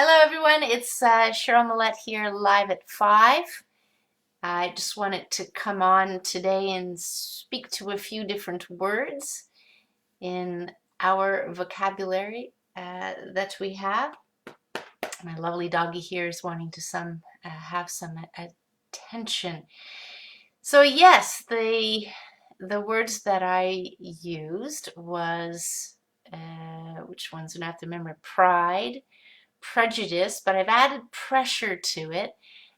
Hello everyone, it's Cheryl Millett here live at 5. I just wanted to come on today and speak to a few different words in our vocabulary that we have. My lovely doggy here is wanting to have some attention. So yes, the words that I used was, which ones do I have to remember? Pride, prejudice, but I've added pressure to it,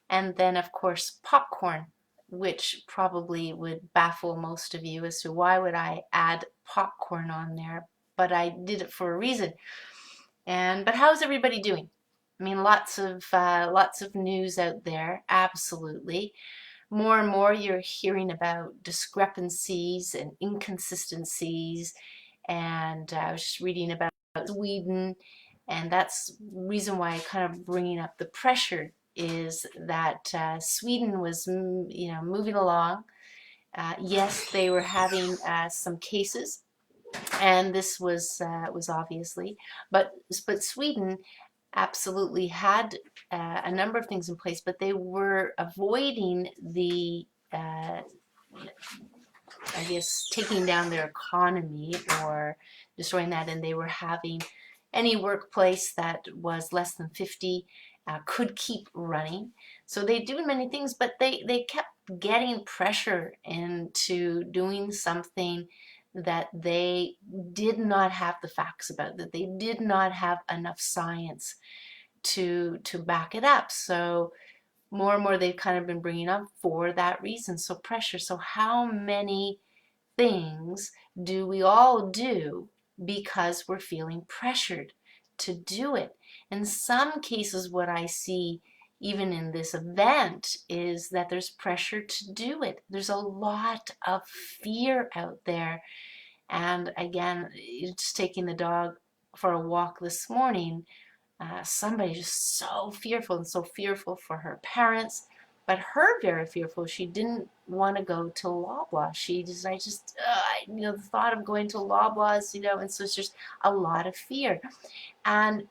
and then of course popcorn, which probably would baffle most of you as to why would I add popcorn on there, but I did it for a reason. But how's everybody doing? I mean, lots of news out there, absolutely. More and more you're hearing about discrepancies and inconsistencies, and I was just reading about Sweden, and that's the reason why I kind of bringing up the pressure is that Sweden was, moving along. Yes, they were having some cases, and this was obviously, but Sweden absolutely had a number of things in place, but they were avoiding the I guess taking down their economy or destroying that, and they were having any workplace that was less than 50 could keep running. So they do many things, but they kept getting pressure into doing something that they did not have the facts about, that they did not have enough science to back it up. So more and more they've kind of been bringing up for that reason. So pressure. So how many things do we all do because we're feeling pressured to do it? In some cases, what I see even in this event is that there's pressure to do it. There's a lot of fear out there. And again, just taking the dog for a walk this morning, somebody just so fearful and so fearful for her parents, but her very fearful. She didn't want to go to Loblaw. The thought of going to Loblaws, and so it's just a lot of fear. And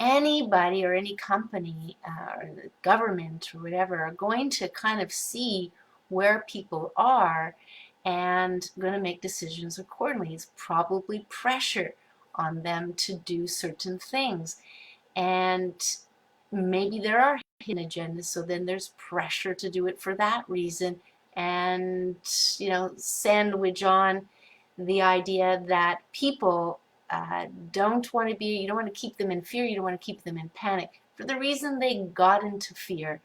anybody or any company or the government or whatever are going to kind of see where people are and going to make decisions accordingly. It's probably pressure on them to do certain things. And maybe there are hidden agendas, so then there's pressure to do it for that reason. And, sandwich on the idea that people you don't want to keep them in fear, you don't want to keep them in panic for the reason they got into fear.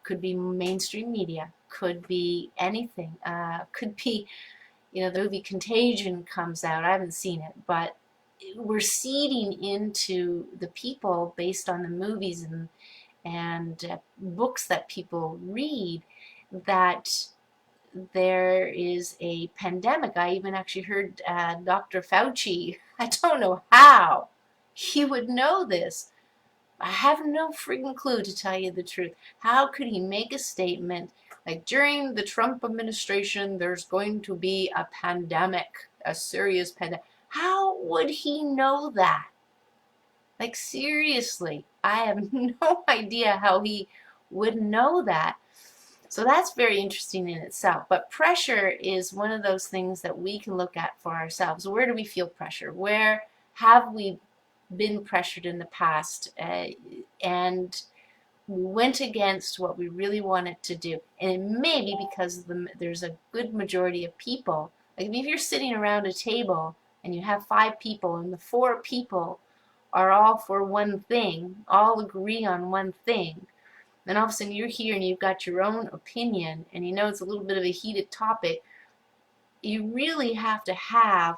Could be mainstream media, could be anything, could be, the movie Contagion comes out. I haven't seen it, but we're seeding into the people based on the movies and books that people read that there is a pandemic. I even actually heard Dr. Fauci, I don't know how he would know this. I have no freaking clue, to tell you the truth. How could he make a statement like, during the Trump administration there's going to be a pandemic, a serious pandemic? How would he know that? Like, seriously, I have no idea how he would know that. So that's very interesting in itself. But pressure is one of those things that we can look at for ourselves. Where do we feel pressure? Where have we been pressured in the past and went against what we really wanted to do? And it may be because there's a good majority of people. Like, if you're sitting around a table and you have 5 people and the 4 people are all for one thing, all agree on one thing, then all of a sudden you're here and you've got your own opinion, and it's a little bit of a heated topic. You really have to have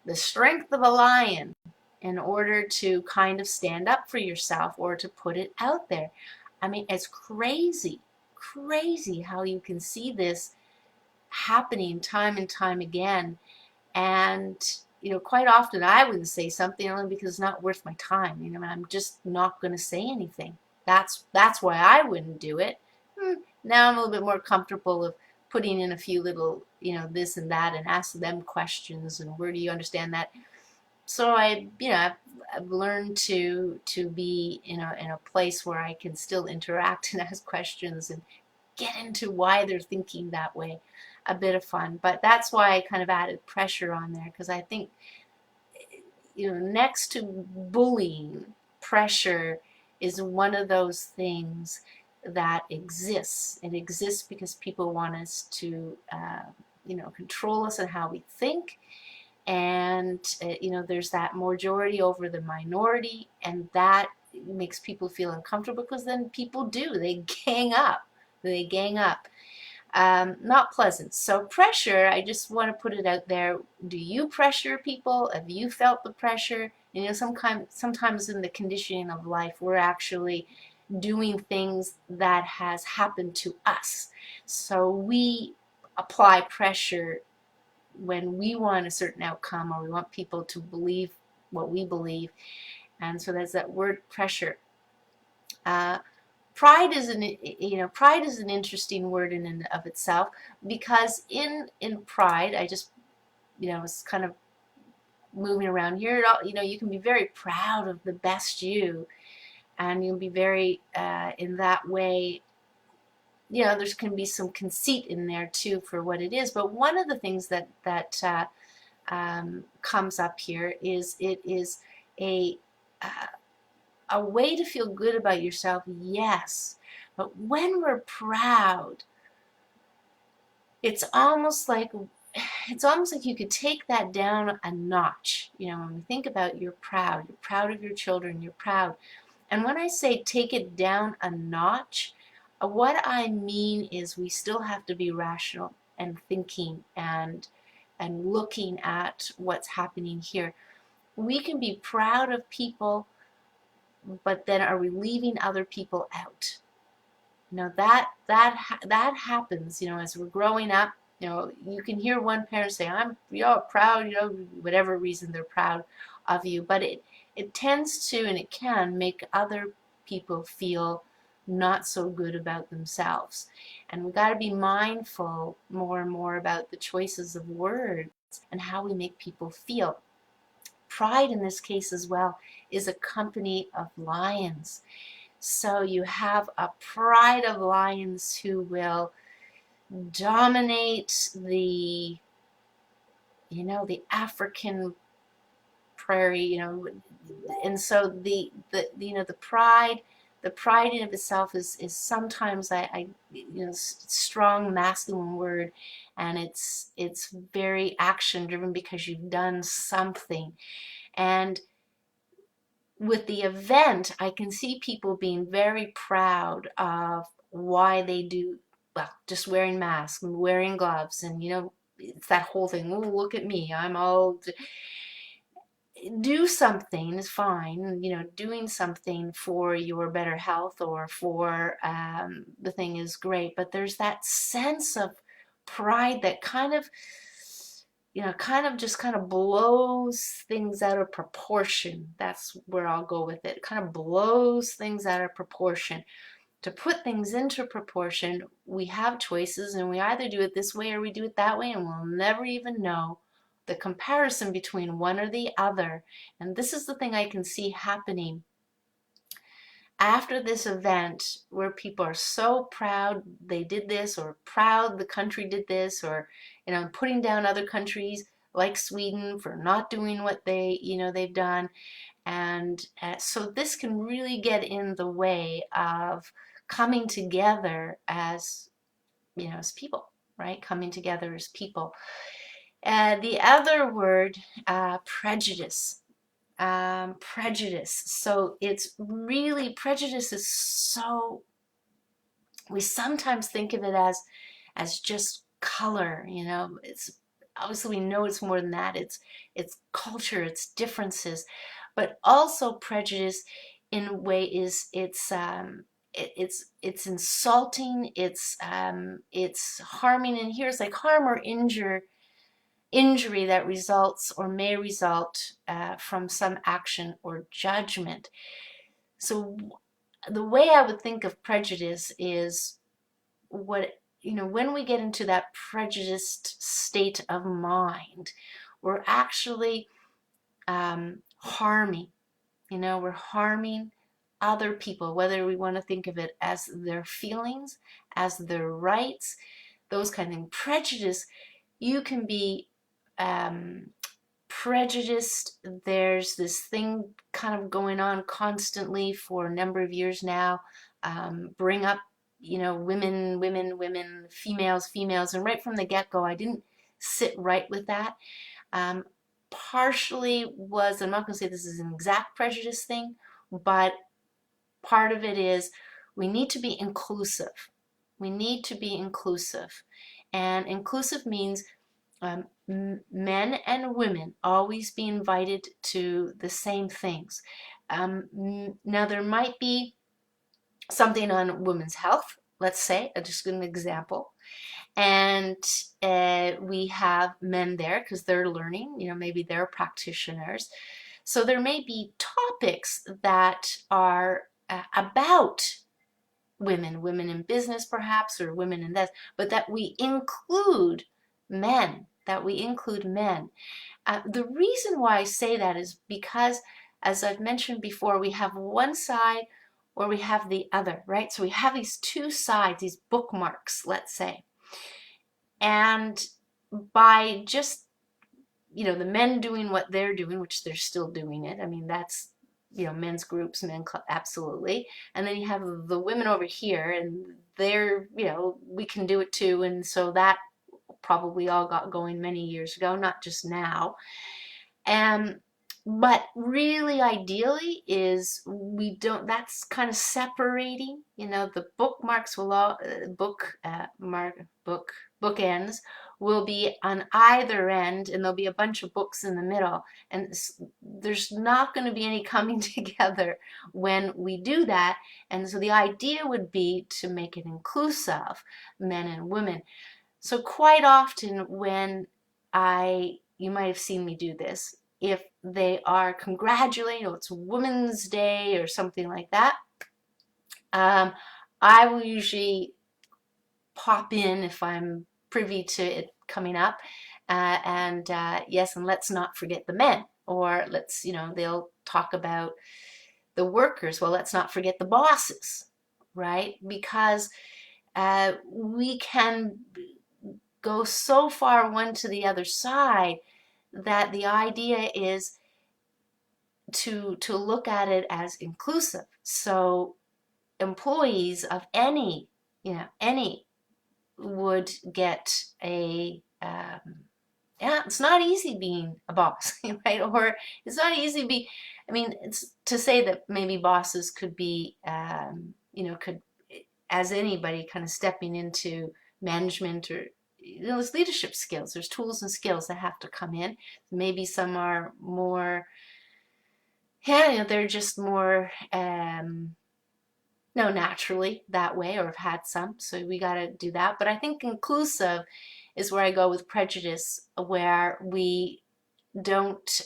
the strength of a lion in order to kind of stand up for yourself or to put it out there. I mean, it's crazy how you can see this happening time and time again. And quite often I wouldn't say something only because it's not worth my time. I'm just not going to say anything. That's why I wouldn't do it. Now I'm a little bit more comfortable of putting in a few little, this and that, and ask them questions, and where do you understand that? so I've learned to be in a place where I can still interact and ask questions and get into why they're thinking that way. A bit of fun, but that's why I kind of added pressure on there, because I think, next to bullying, pressure is one of those things that exists. It exists because people want us to, control us and how we think. And, there's that majority over the minority, and that makes people feel uncomfortable, because then people do. They gang up. They gang up. Not pleasant. So pressure, I just want to put it out there. Do you pressure people? Have you felt the pressure? Sometimes in the conditioning of life, we're actually doing things that has happened to us. So we apply pressure when we want a certain outcome, or we want people to believe what we believe. And so there's that word pressure. Uh, pride is an interesting word in and of itself, because in pride, I just was kind of moving around here. You can be very proud of the best you, and you'll be very in that way. There's can be some conceit in there too for what it is. But one of the things that comes up here is it is a uh, a way to feel good about yourself, yes. But when we're proud, it's almost like you could take that down a notch. When we think about you're proud of your children, you're proud. And when I say take it down a notch, what I mean is we still have to be rational and thinking and looking at what's happening here. We can be proud of people, but then are we leaving other people out? That happens, as we're growing up. You can hear one parent say, I'm proud, whatever reason they're proud of you, but it tends to, and it can make other people feel not so good about themselves. And we got to be mindful more and more about the choices of words and how we make people feel. Pride in this case as well is a company of lions. So you have a pride of lions who will dominate the African prairie, and so the pride in of itself is sometimes strong masculine word, and it's very action driven because you've done something. And with the event, I can see people being very proud of why they do, well, just wearing masks and wearing gloves, and it's that whole thing. Oh, look at me, I'm all. Do something is fine, doing something for your better health or for the thing is great, but there's that sense of pride that kind of blows things out of proportion. That's where I'll go with it. It kind of blows things out of proportion. To put things into proportion, we have choices, and we either do it this way or we do it that way, and we'll never even know the comparison between one or the other. And this is the thing I can see happening after this event, where people are so proud they did this, or proud the country did this, or putting down other countries like Sweden for not doing what they've done. And so this can really get in the way of coming together as people, right? Coming together as people. The other word, prejudice. Prejudice. So it's really, prejudice is so, we sometimes think of it as just color. It's obviously, we know it's more than that. It's culture, it's differences, but also prejudice in a way is it's insulting, it's harming. And here's like harm or injury that results or may result from some action or judgment. So the way I would think of prejudice is when we get into that prejudiced state of mind, we're actually harming. We're harming other people, whether we want to think of it as their feelings, as their rights, those kind of things. Prejudice, you can be prejudiced. There's this thing kind of going on constantly for a number of years now. Bring up, women, women, women, females, females. And right from the get-go, I didn't sit right with that. Um, Partially was, I'm not going to say this is an exact prejudice thing, but part of it is we need to be inclusive. We need to be inclusive. And inclusive means men and women always be invited to the same things. Now, there might be something on women's health, let's say, just an example, and we have men there because they're learning, maybe they're practitioners. So there may be topics that are about women in business perhaps, or women in this, but that we include men, the reason why I say that is because, as I've mentioned before, we have one side or we have the other, right? So we have these two sides, these bookmarks, let's say. And by just, the men doing what they're doing, which they're still doing it, I mean, that's, men's groups, men club, absolutely. And then you have the women over here, and they're, we can do it too. And so that probably all got going many years ago, not just now. But really ideally is we don't, that's kind of separating, the bookmarks will all, bookends will be on either end, and there'll be a bunch of books in the middle, and there's not going to be any coming together when we do that. And so the idea would be to make it inclusive, men and women. So quite often when you might have seen me do this, if they are congratulating, it's Women's Day or something like that, I will usually pop in if I'm privy to it coming up, yes, and let's not forget the men, or let's, they'll talk about the workers, well, let's not forget the bosses, right? Because we can go so far one to the other side that the idea is to look at it as inclusive. So employees of any would get a yeah, it's not easy being a boss, right? Or it's not easy to be, I mean, it's to say that maybe bosses could be, could, as anybody, kind of stepping into management, or there's leadership skills, there's tools and skills that have to come in. Maybe some are more, they're just more naturally that way, or have had some, so we got to do that. But I think inclusive is where I go with prejudice, where we don't,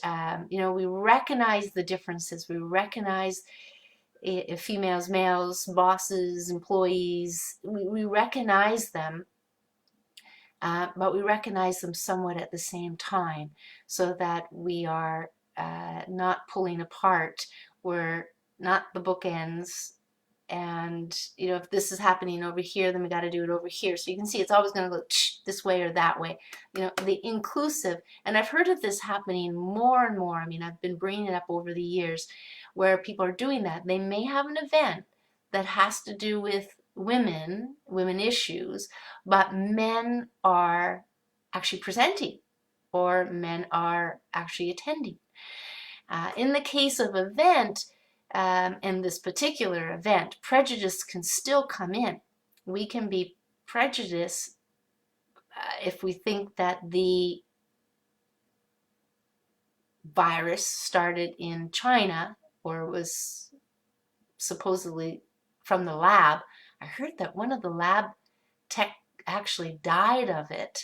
we recognize the differences, we recognize females, males, bosses, employees, we recognize them, but we recognize them somewhat at the same time, so that we are not pulling apart. We're not the bookends. And if this is happening over here, then we got to do it over here. So you can see it's always going to go this way or that way. The inclusive, and I've heard of this happening more and more. I mean, I've been bringing it up over the years, where people are doing that. They may have an event that has to do with women issues, but men are actually presenting, or men are actually attending. In the case of event, in this particular event, prejudice can still come in. We can be prejudiced if we think that the virus started in China, or was supposedly from the lab. I heard that one of the lab tech actually died of it,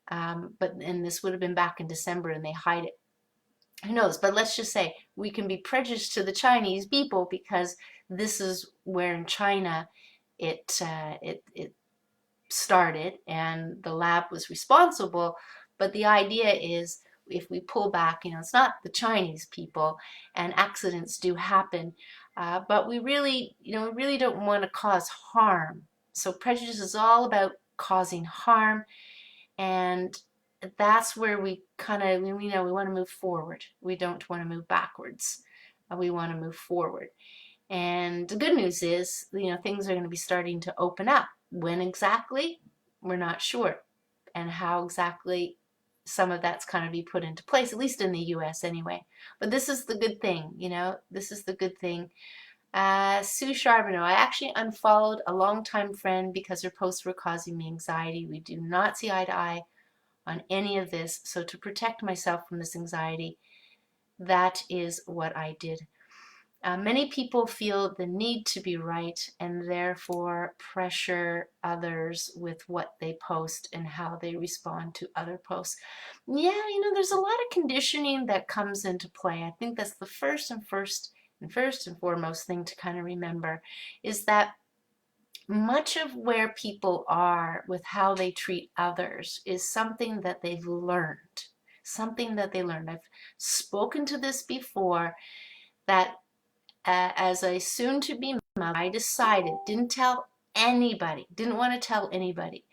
and this would have been back in December, and they hide it. Who knows? But let's just say we can be prejudiced to the Chinese people because this is where in China it started, and the lab was responsible. But the idea is if we pull back, it's not the Chinese people, and accidents do happen, but we really, we really don't want to cause harm. So prejudice is all about causing harm, and that's where we kind of, we want to move forward. We don't want to move backwards. We want to move forward. And the good news is, things are going to be starting to open up. When exactly, we're not sure. And how exactly some of that's kind of be put into place, at least in the US anyway. But this is the good thing, this is the good thing. Sue Charbonneau, I actually unfollowed a longtime friend because her posts were causing me anxiety. We do not see eye to eye on any of this. So to protect myself from this anxiety, that is what I did. Many people feel the need to be right and therefore pressure others with what they post and how they respond to other posts. Yeah, there's a lot of conditioning that comes into play. I think that's the first and foremost thing to kind of remember, is that much of where people are with how they treat others is something that they've learned. Something that they learned. I've spoken to this before, that as a soon-to-be mother, I decided, didn't want to tell anybody,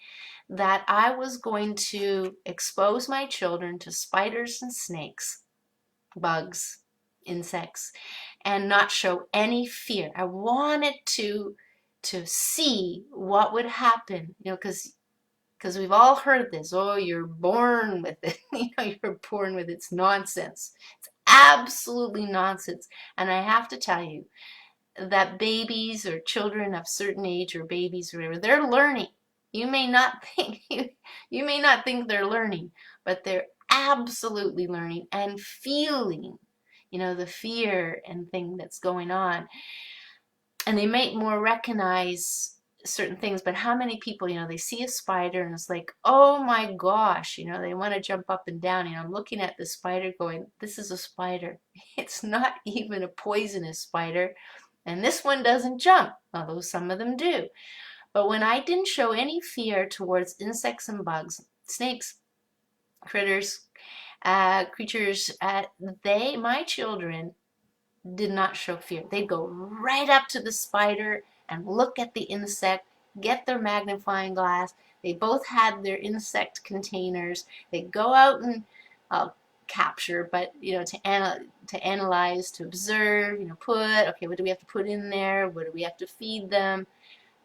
that I was going to expose my children to spiders and snakes, bugs, insects, and not show any fear. I wanted to see what would happen, because we've all heard this, oh, you're born with it, you're born with it. It's nonsense. It's absolutely nonsense. And I have to tell you that babies or children of certain age, or babies or whatever, they're learning. You may not think you may not think they're learning, but they're absolutely learning and feeling, the fear and thing that's going on. And they may more recognize certain things, but how many people, they see a spider and it's like, oh my gosh, they want to jump up and down. I'm looking at the spider going, this is a spider. It's not even a poisonous spider. And this one doesn't jump, although some of them do. But when I didn't show any fear towards insects and bugs, snakes, critters, creatures, my children did not show fear. They'd go right up to the spider and look at the insect, get their magnifying glass. They both had their insect containers. They'd go out and capture, but to analyze, to observe, okay, what do we have to put in there? What do we have to feed them?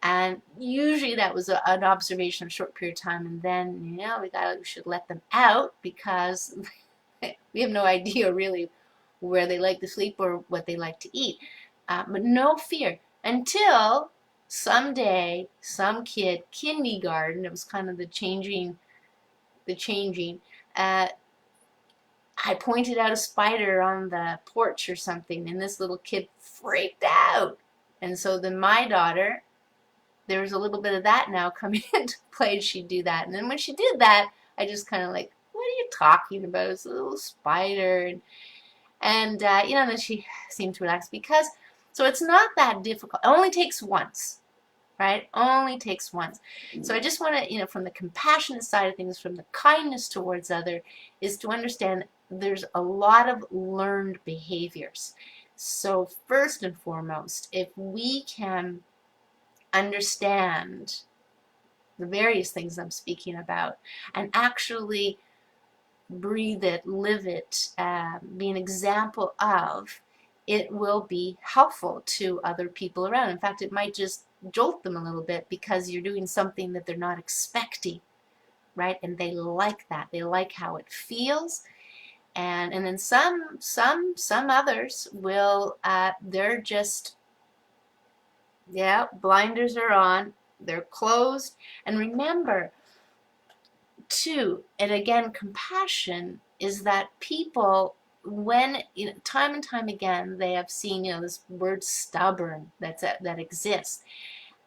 And usually that was an observation of a short period of time, and then we should let them out, because we have no idea really where they like to sleep or what they like to eat. But no fear until someday some kid, kindergarten, it was kind of the changing. I pointed out a spider on the porch or something, and this little kid freaked out. And so then my daughter, there was a little bit of that now coming into play. She'd do that. And then when she did that, I just kind of like, what are you talking about? It's a little spider. And then she seemed to relax, because, so it's not that difficult. It only takes once, right? Only takes once. So I just want to, from the compassionate side of things, from the kindness towards other, is to understand there's a lot of learned behaviors. So first and foremost, if we can understand the various things I'm speaking about and actually breathe it, live it, be an example of, it will be helpful to other people around. In fact, it might just jolt them a little bit, because you're doing something that they're not expecting, right? And they like that. They like how it feels. And then some others will, they're just, blinders are on, they're closed. And remember, too, and again, compassion is that people, when time and time again, they have seen this word stubborn that exists,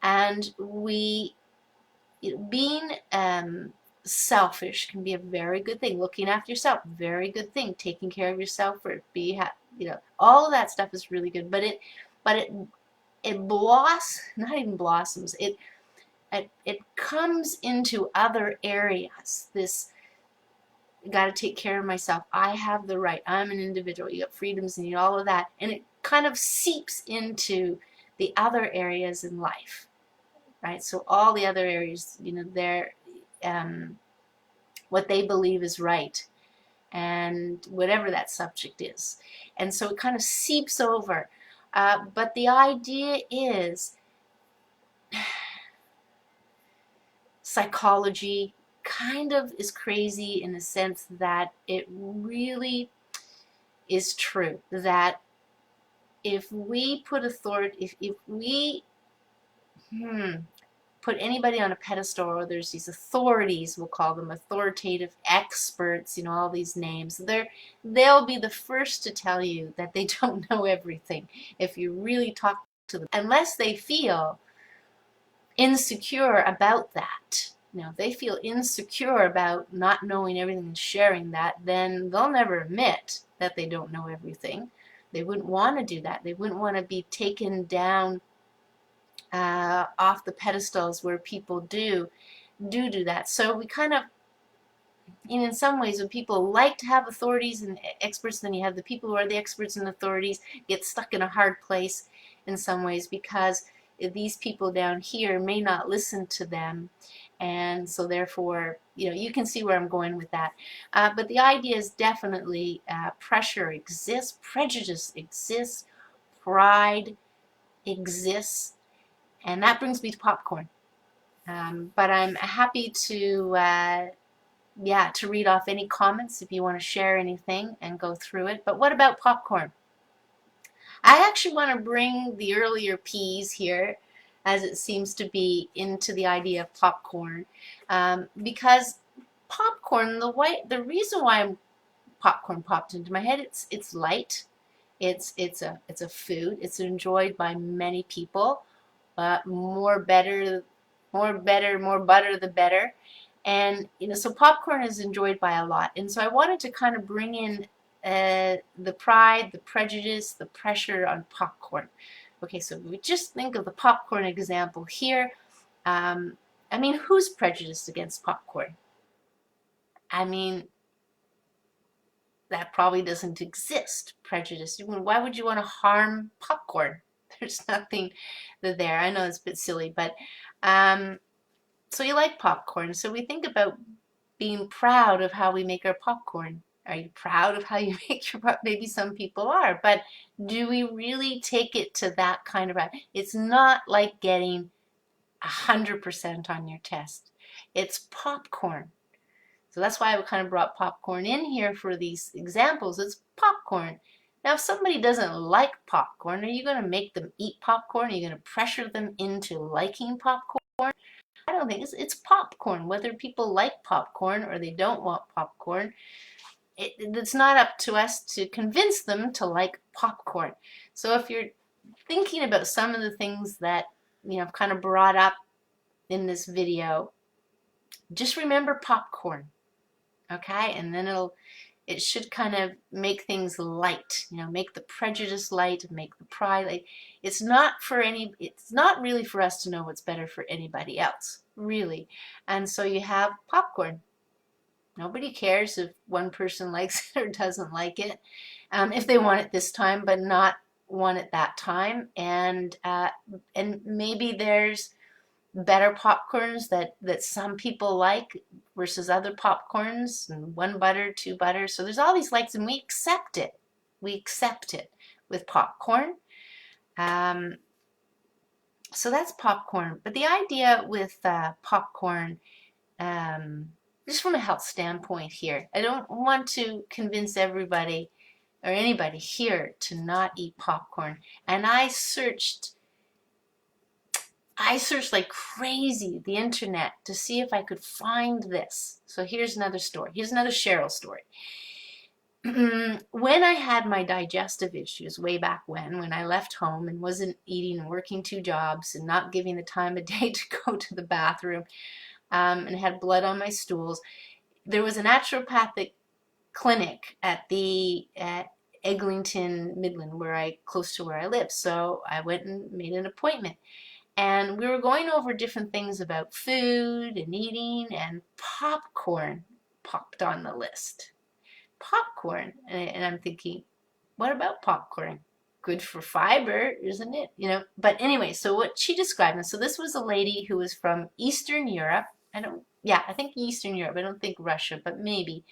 and we, being selfish can be a very good thing. Looking after yourself, very good thing. Taking care of yourself, or all of that stuff is really good. But it not even blossoms. It comes into other areas. got to take care of myself. I have the right. I'm an individual. You got freedoms and all of that. And it kind of seeps into the other areas in life, right? So all the other areas, they're what they believe is right, and whatever that subject is. And so it kind of seeps over. But the idea is psychology kind of is crazy in the sense that it really is true that if we put authority, if we put anybody on a pedestal, or there's these authorities, we'll call them authoritative experts, all these names, they'll be the first to tell you that they don't know everything if you really talk to them, unless they feel insecure about that. If they feel insecure about not knowing everything and sharing that, then they'll never admit that they don't know everything. They wouldn't want to do that. They wouldn't want to be taken down off the pedestals where people do that. So we kind of, in some ways, when people like to have authorities and experts, then you have the people who are the experts and authorities get stuck in a hard place in some ways, because these people down here may not listen to them. And so therefore, you can see where I'm going with that. But the idea is definitely pressure exists, prejudice exists, pride exists, and that brings me to popcorn. But I'm happy to read off any comments if you want to share anything and go through it. But what about popcorn? I actually want to bring the earlier P's here, as it seems to be, into the idea of popcorn, because popcorn, the reason why popcorn popped into my head, it's light, it's a food, it's enjoyed by many people, more butter the better, and so popcorn is enjoyed by a lot, and so I wanted to kind of bring in the pride, the prejudice, the pressure on popcorn. Okay, so we just think of the popcorn example here. I mean, who's prejudiced against popcorn? I mean, that probably doesn't exist, prejudice. Why would you want to harm popcorn? There's nothing there. I know it's a bit silly, but so you like popcorn. So we think about being proud of how we make our popcorn. Are you proud of how you make your popcorn? Maybe some people are, but do we really take it to that kind of, it's not like getting 100% on your test. It's popcorn. So that's why I kind of brought popcorn in here for these examples. It's popcorn. Now, if somebody doesn't like popcorn, are you going to make them eat popcorn? Are you going to pressure them into liking popcorn? I don't think it's popcorn. Whether people like popcorn or they don't want popcorn, it's not up to us to convince them to like popcorn. So if you're thinking about some of the things that I've kind of brought up in this video, just remember popcorn, okay? And then it should kind of make things light, make the prejudice light, make the pride light. It's not really for us to know what's better for anybody else, really. And so you have popcorn. Nobody cares if one person likes it or doesn't like it, if they want it this time but not want it that time. And maybe there's better popcorns that some people like versus other popcorns, and 1 butter, 2 butter. So there's all these likes, and we accept it. We accept it with popcorn. So that's popcorn. But the idea with popcorn, just from a health standpoint here, I don't want to convince everybody or anybody here to not eat popcorn. And I searched like crazy the internet to see if I could find this. So here's another story. Here's another Cheryl story. When I had my digestive issues way back when I left home and wasn't eating and working 2 jobs and not giving the time of day to go to the bathroom, and had blood on my stools, there was a naturopathic clinic at Eglinton, Midland, close to where I live. So I went and made an appointment. And we were going over different things about food and eating, and popcorn popped on the list. Popcorn. And I'm thinking, what about popcorn? Good for fiber, isn't it? You know, but anyway, so what she described, and so this was a lady who was from Eastern Europe. I think Eastern Europe. I don't think Russia, but maybe.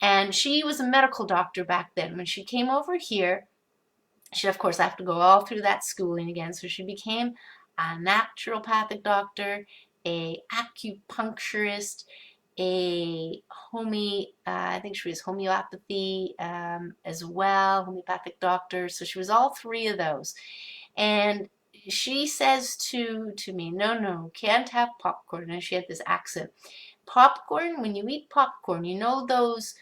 And she was a medical doctor back then. When she came over here, she, of course, have to go all through that schooling again. So she became a naturopathic doctor, a acupuncturist, I think she was homeopathy as well, homeopathic doctor. So she was all three of those. And she says to me, no, can't have popcorn. And she had this accent. Popcorn, when you eat popcorn, you know those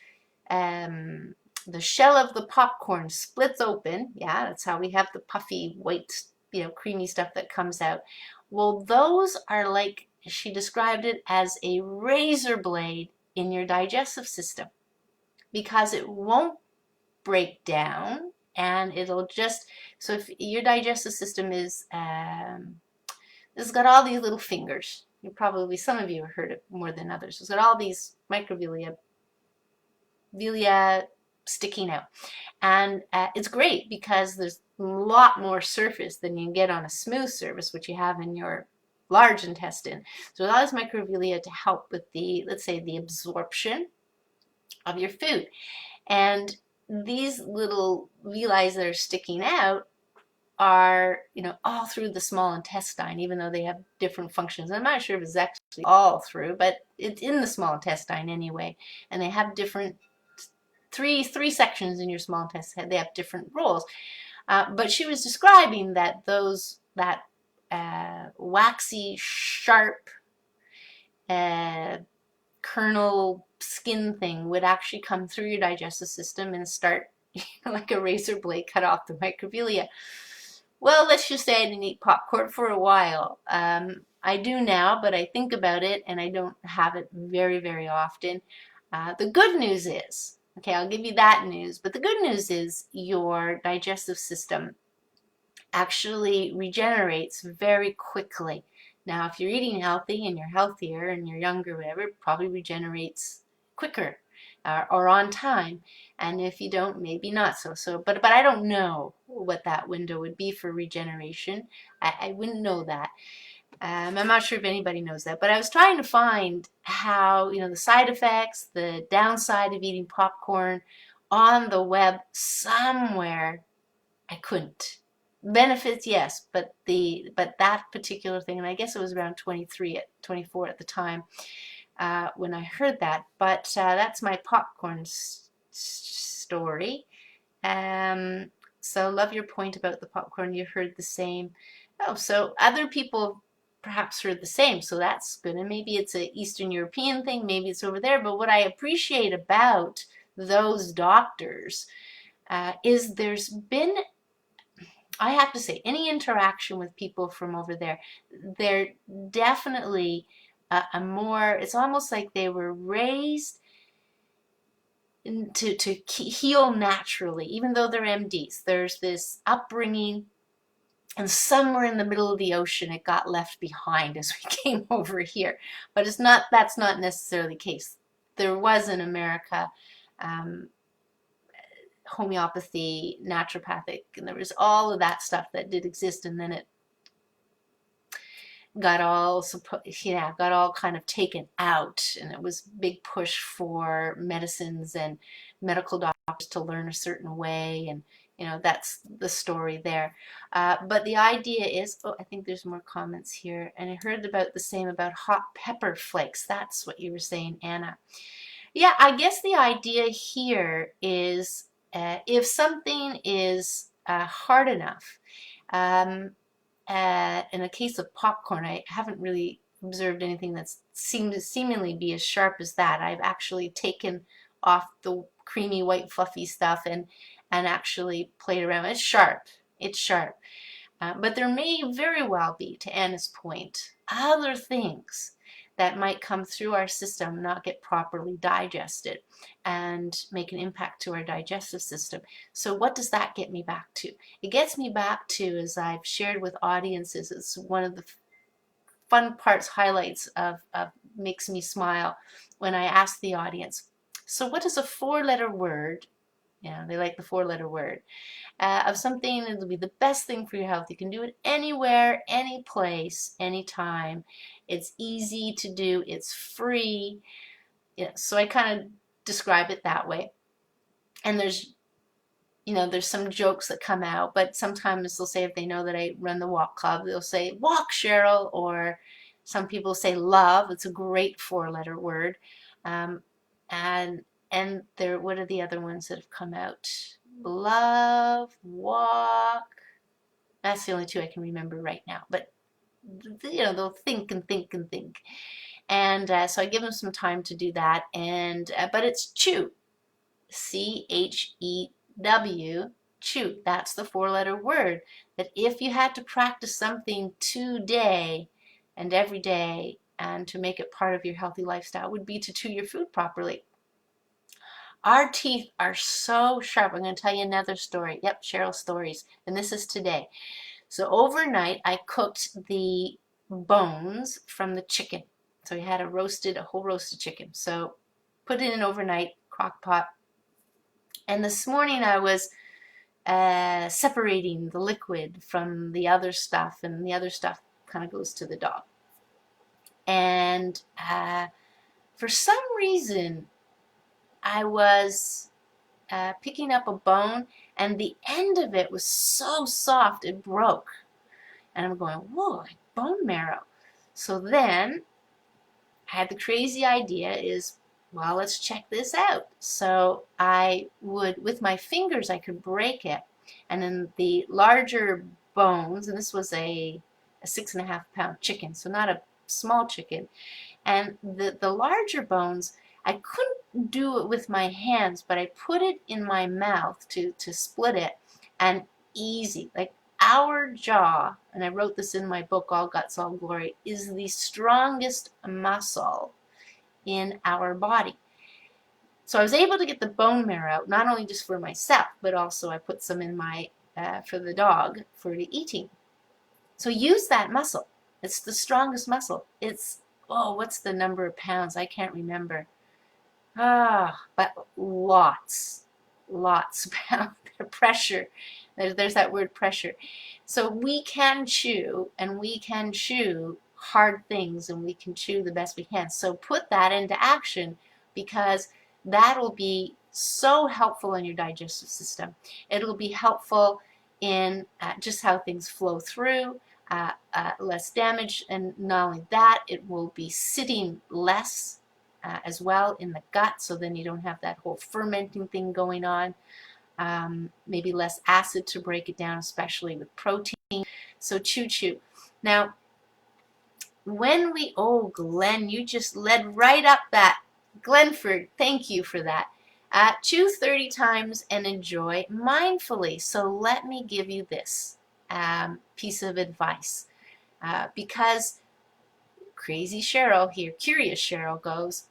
the shell of the popcorn splits open. Yeah, that's how we have the puffy white, creamy stuff that comes out. Well, those are like, she described it as a razor blade in your digestive system, because it won't break down, and it'll just, so if your digestive system is, it's got all these little fingers. Some of you have heard it more than others. It's got all these microvilli sticking out. And it's great because there's a lot more surface than you can get on a smooth surface, which you have in your large intestine. So it allows microvilli to help with the, let's say, the absorption of your food. And these little villi that are sticking out are, all through the small intestine, even though they have different functions. I'm not sure if it's actually all through, but it's in the small intestine anyway. And they have different three sections in your small intestine. They have different roles. But she was describing that that waxy, sharp kernel skin thing would actually come through your digestive system and start like a razor blade, cut off the microvilli. Well, let's just say I didn't eat popcorn for a while. I do now, but I think about it and I don't have it very, very often. The good news is, okay, I'll give you that news, but the good news is your digestive system actually regenerates very quickly. Now, if you're eating healthy and you're healthier and you're younger, whatever, it probably regenerates quicker or on time. And if you don't, maybe not so. But I don't know what that window would be for regeneration. I wouldn't know that. I'm not sure if anybody knows that, but I was trying to find how, the side effects, the downside of eating popcorn on the web somewhere. I couldn't. Benefits, yes, but that particular thing, and I guess it was around 24 at the time when I heard that. But that's my popcorn story. So love your point about the popcorn. You heard the same. Oh, so other people perhaps heard the same. So that's good. And maybe it's an Eastern European thing. Maybe it's over there. But what I appreciate about those doctors is there's been, I have to say, any interaction with people from over there, they're definitely it's almost like they were raised to heal naturally, even though they're MDs. There's this upbringing, and somewhere in the middle of the ocean it got left behind as we came over here. But that's not necessarily the case. There was in America homeopathy, naturopathic, and there was all of that stuff that did exist, and then it got all kind of taken out, and it was big push for medicines and medical doctors to learn a certain way, and that's the story there. But the idea is, I think there's more comments here, and I heard about the same about hot pepper flakes. That's what you were saying, Anna. Yeah, I guess the idea here is if something is hard enough, in a case of popcorn, I haven't really observed anything that seemed to seemingly be as sharp as that. I've actually taken off the creamy white fluffy stuff and actually played around. It's sharp. It's sharp. But there may very well be, to Anna's point, other things that might come through our system, not get properly digested, and make an impact to our digestive system. So what does that get me back to? It gets me back to, as I've shared with audiences, it's one of the fun parts, highlights of makes me smile when I ask the audience, so what is a 4-letter word? Yeah, they like the 4-letter word. Of something that'll be the best thing for your health. You can do it anywhere, any place, anytime. It's easy to do. It's free. Yeah, so I kind of describe it that way. And there's some jokes that come out, but sometimes they'll say, if they know that I run the walk club, they'll say, walk, Cheryl, or some people say love. It's a great 4-letter word. Um, and what are the other ones that have come out? Love, walk. That's the only 2 I can remember right now. But they'll think and think and think. And so I give them some time to do that. And but it's chew. CHEW, chew. That's the 4-letter word. That if you had to practice something today and every day and to make it part of your healthy lifestyle, would be to chew your food properly. Our teeth are so sharp. I'm going to tell you another story. Yep, Cheryl stories. And this is today. So overnight, I cooked the bones from the chicken. So we had a whole roasted chicken. So put it in overnight, crock pot. And this morning I was separating the liquid from the other stuff, and the other stuff kind of goes to the dog. And for some reason, I was picking up a bone, and the end of it was so soft it broke. And I'm going, whoa, like bone marrow. So then I had the crazy idea is, well, let's check this out. So I would, with my fingers, I could break it. And then the larger bones, and this was a 6.5-pound chicken, so not a small chicken. And the larger bones, I couldn't do it with my hands, but I put it in my mouth to split it. And easy, like our jaw, and I wrote this in my book, All Guts, All Glory, is the strongest muscle in our body. So I was able to get the bone marrow out, not only just for myself, but also I put some in my for the dog for the eating. So use that muscle. It's the strongest muscle. It's, what's the number of pounds? I can't remember. But lots of pounds. Pressure. There's that word pressure. So we can chew, and we can chew hard things, and we can chew the best we can. So put that into action, because that'll be so helpful in your digestive system. It'll be helpful in just how things flow through, less damage, and not only that, it will be sitting less as well in the gut, so then you don't have that whole fermenting thing going on. Maybe less acid to break it down, especially with protein. So chew. Now, when Glenn, you just led right up that. Glenford, thank you for that. Chew 30 times and enjoy mindfully. So let me give you this piece of advice. Because crazy Cheryl here, curious Cheryl goes,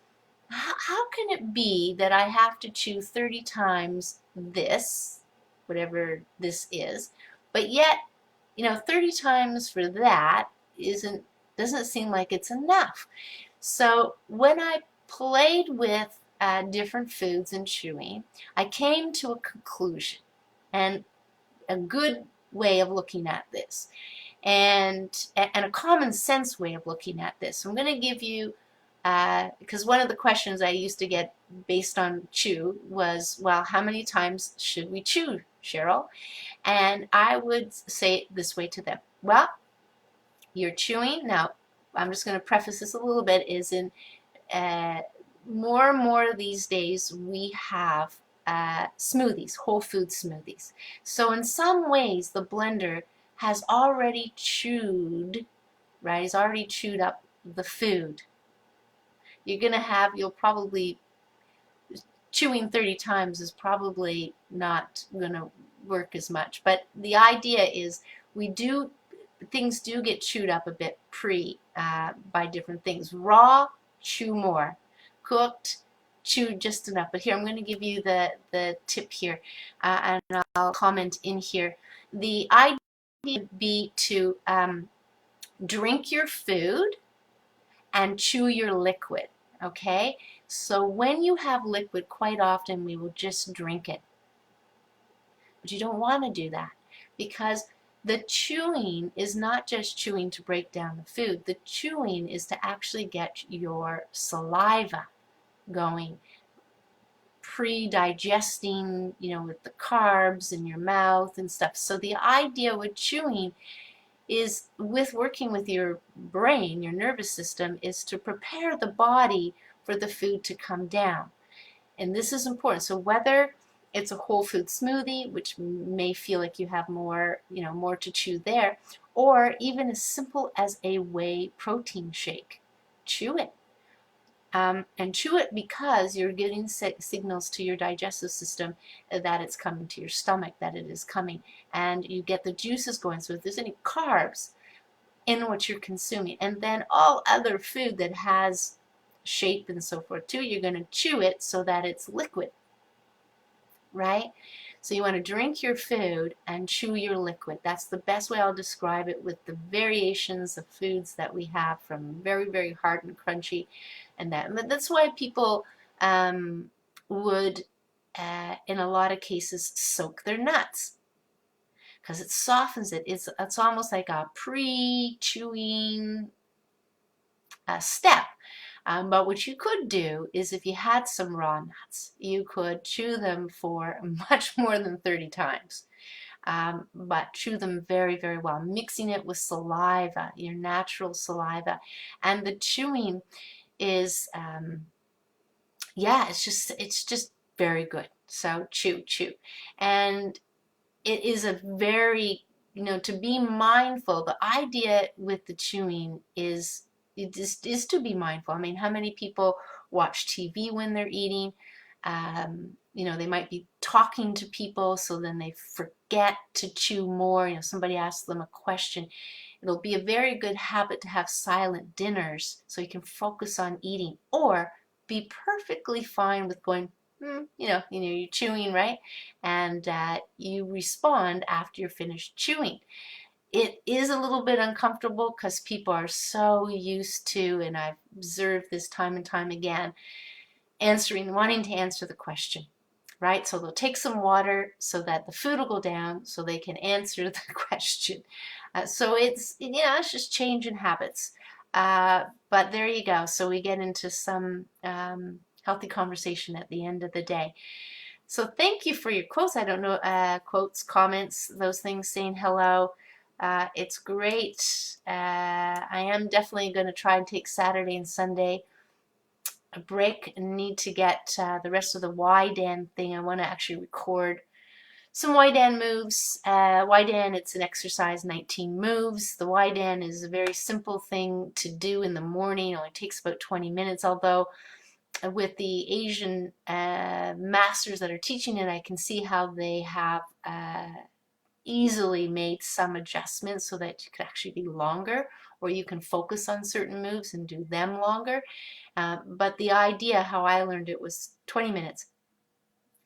how can it be that I have to chew 30 times this, whatever this is, but yet, 30 times for that doesn't seem like it's enough. So when I played with different foods and chewing, I came to a conclusion, and a good way of looking at this, and a common sense way of looking at this. So I'm going to give you, because one of the questions I used to get based on chew was, well, how many times should we chew, Cheryl? And I would say it this way to them. Well, you're chewing. Now, I'm just going to preface this a little bit, is in more and more these days we have smoothies, whole food smoothies. So in some ways the blender has already chewed, right? It's already chewed up the food. You'll probably, chewing 30 times is probably not going to work as much. But the idea is things do get chewed up a bit by different things. Raw, chew more. Cooked, chew just enough. But here, I'm going to give you the tip here, and I'll comment in here. The idea would be to drink your food and chew your liquid, okay? So when you have liquid, quite often we will just drink it. But you don't want to do that because the chewing is not just chewing to break down the food. The chewing is to actually get your saliva going, pre-digesting, with the carbs in your mouth and stuff. So the idea with chewing is, with working with your brain, your nervous system, is to prepare the body for the food to come down. And this is important. So whether it's a whole food smoothie, which may feel like you have more, more to chew there, or even as simple as a whey protein shake, chew it. And chew it because you're getting signals to your digestive system that it's coming to your stomach, that it is coming, and you get the juices going. So if there's any carbs in what you're consuming, and then all other food that has shape and so forth too, you're going to chew it so that it's liquid, right? So you want to drink your food and chew your liquid. That's the best way I'll describe it, with the variations of foods that we have, from very, very hard and crunchy, and that's why people would, in a lot of cases, soak their nuts, because it softens it. It's almost like a pre-chewing step. But what you could do is, if you had some raw nuts, you could chew them for much more than 30 times. But chew them very, very well, mixing it with saliva, your natural saliva. And the chewing is, yeah, it's just very good. So chew. And it is a very, to be mindful. The idea with the chewing is to be mindful. I mean, how many people watch TV when they're eating? They might be talking to people, so then they forget to chew more. Somebody asks them a question. It'll be a very good habit to have silent dinners so you can focus on eating, or be perfectly fine with going, you're chewing, right? And you respond after you're finished chewing. It is a little bit uncomfortable because people are so used to, and I've observed this time and time again, wanting to answer the question, right? So they'll take some water so that the food will go down so they can answer the question. So it's just change in habits. But there you go. So we get into some healthy conversation at the end of the day. So thank you for your quotes. I don't know, quotes, comments, those things, saying hello. It's great. I am definitely going to try and take Saturday and Sunday a break, and need to get the rest of the YDAN thing. I want to actually record some YDAN moves. YDAN, it's an exercise, 19 moves. The YDAN is a very simple thing to do in the morning. It only takes about 20 minutes, although with the Asian masters that are teaching it, I can see how they have easily made some adjustments so that it could actually be longer, or you can focus on certain moves and do them longer. But the idea, how I learned it, was 20 minutes.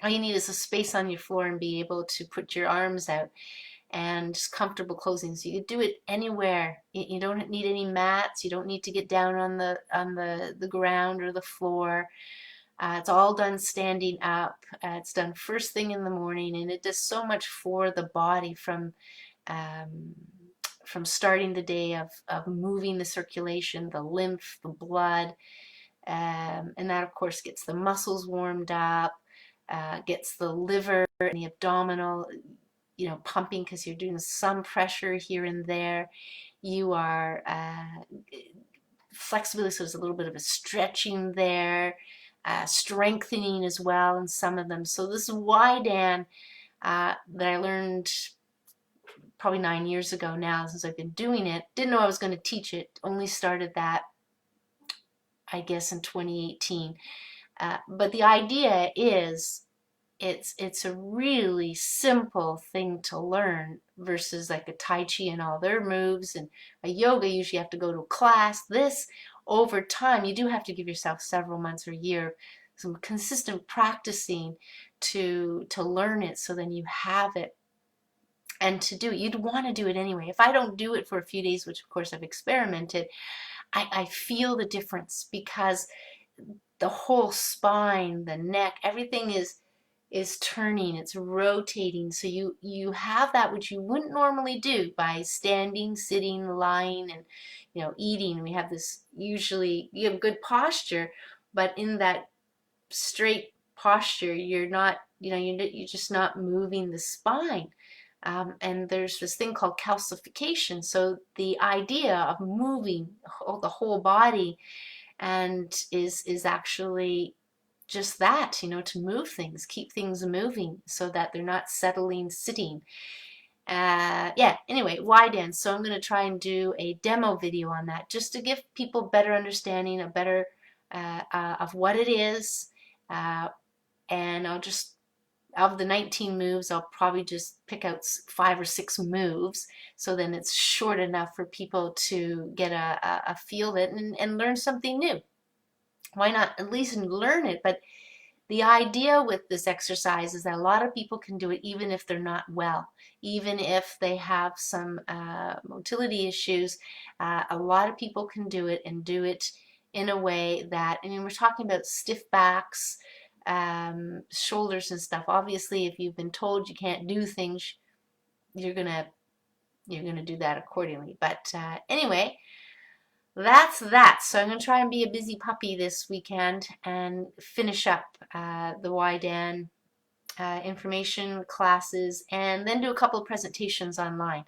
All you need is a space on your floor and be able to put your arms out, and just comfortable closing. So you can do it anywhere. You don't need any mats. You don't need to get down on the ground or the floor. It's all done standing up. It's done first thing in the morning, and it does so much for the body, from starting the day of moving the circulation, the lymph, the blood, and that of course gets the muscles warmed up, gets the liver and the abdominal, pumping, because you're doing some pressure here and there. You are flexibility, so there's a little bit of a stretching there. Strengthening as well in some of them. So this YDAN that I learned probably 9 years ago now, since I've been doing it. Didn't know I was going to teach it. Only started that, I guess, in 2018. But the idea is, it's a really simple thing to learn, versus like a Tai Chi and all their moves, and a yoga, usually you have to go to a class. This, over time, you do have to give yourself several months or a year, some consistent practicing to learn it, so then you have it. and to do it. You'd want to do it anyway. If I don't do it for a few days, which of course I've experimented, I feel the difference, because the whole spine, the neck, everything is turning, it's rotating. So you have that which you wouldn't normally do by standing, sitting, lying, and eating. We have this, usually you have good posture, but in that straight posture, you're not, you're just not moving the spine. And there's this thing called calcification. So the idea of moving the whole body and is actually just that, to move things, keep things moving so that they're not settling, sitting. Yeah, anyway, why dance? So I'm going to try and do a demo video on that, just to give people better understanding, a better of what it is. And I'll just, of the 19 moves, I'll probably just pick out 5 or 6 moves, so then it's short enough for people to get a feel of it and learn something new. Why not at least learn it? But the idea with this exercise is that a lot of people can do it even if they're not well, even if they have some motility issues. A lot of people can do it, and do it in a way that, I mean, we're talking about stiff backs, shoulders and stuff. Obviously, if you've been told you can't do things, you're gonna do that accordingly. But anyway, that's that. So I'm going to try and be a busy puppy this weekend and finish up the YDAN information classes, and then do a couple of presentations online.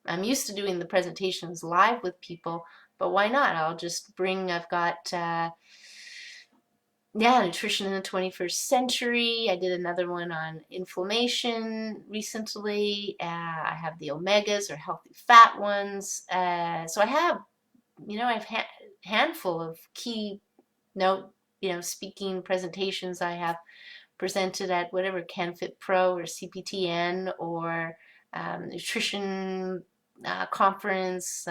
I'm used to doing the presentations live with people, but why not? I'll just bring, I've got yeah, nutrition in the 21st century. I did another one on inflammation recently. I have the omegas, or healthy fat ones. So I have, I've handful of key note, speaking presentations. I have presented at whatever CanFit Pro or CPTN or nutrition conference.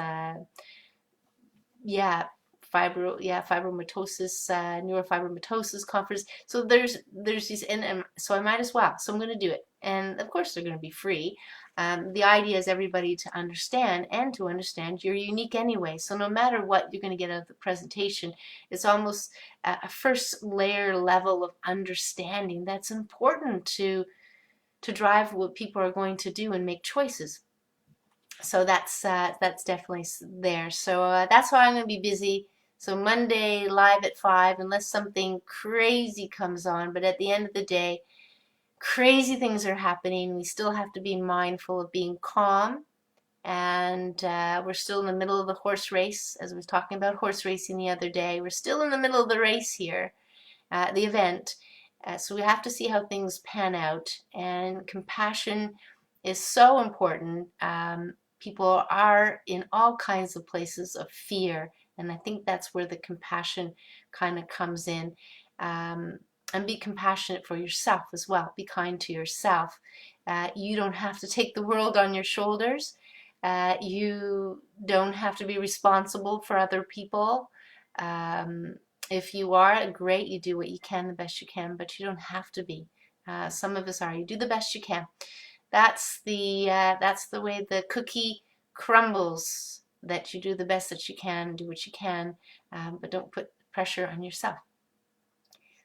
Yeah, fibromatosis, neurofibromatosis conference. So there's these, and so I might as well. So I'm going to do it, and of course they're going to be free. The idea is everybody to understand, and to understand you're unique anyway. So no matter what you're going to get out of the presentation, it's almost a first layer level of understanding that's important to drive what people are going to do and make choices. So that's definitely there. So that's why I'm going to be busy. So Monday live at 5, unless something crazy comes on. But at the end of the day, crazy things are happening. We still have to be mindful of being calm. And we're still in the middle of the horse race, as we were talking about horse racing the other day. We're still in the middle of the race here, the event. So we have to see how things pan out. And compassion is so important. People are in all kinds of places of fear, and I think that's where the compassion kind of comes in. And be compassionate for yourself as well. Be kind to yourself. You don't have to take the world on your shoulders. You don't have to be responsible for other people. If you are, great, you do what you can, the best you can, but you don't have to be. Some of us are. You do the best you can. That's the way the cookie crumbles, that you do the best that you can, do what you can, but don't put pressure on yourself.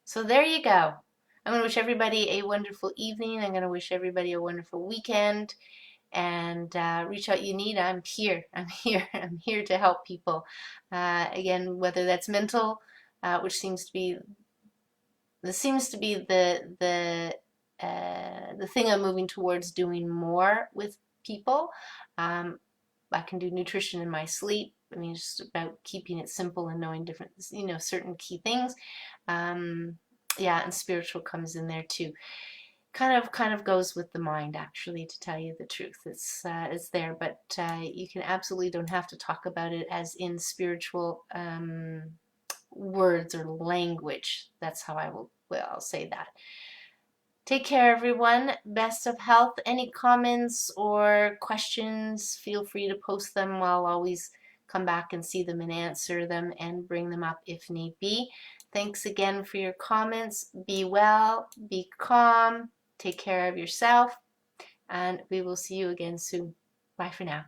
So there you go. I'm going to wish everybody a wonderful evening. I'm going to wish everybody a wonderful weekend. And reach out, you need. I'm here. I'm here. I'm here to help people. Again, whether that's mental, which seems to be the thing I'm moving towards doing more with people. I can do nutrition in my sleep. I mean, it's just about keeping it simple and knowing different, certain key things. Yeah, and spiritual comes in there too. Kind of goes with the mind, actually, to tell you the truth. It's there, but you can absolutely don't have to talk about it as in spiritual words or language. That's how I'll say that. Take care, everyone. Best of health. Any comments or questions, feel free to post them. I'll always come back and see them and answer them and bring them up if need be. Thanks again for your comments. Be well, be calm, take care of yourself. and we will see you again soon. Bye for now.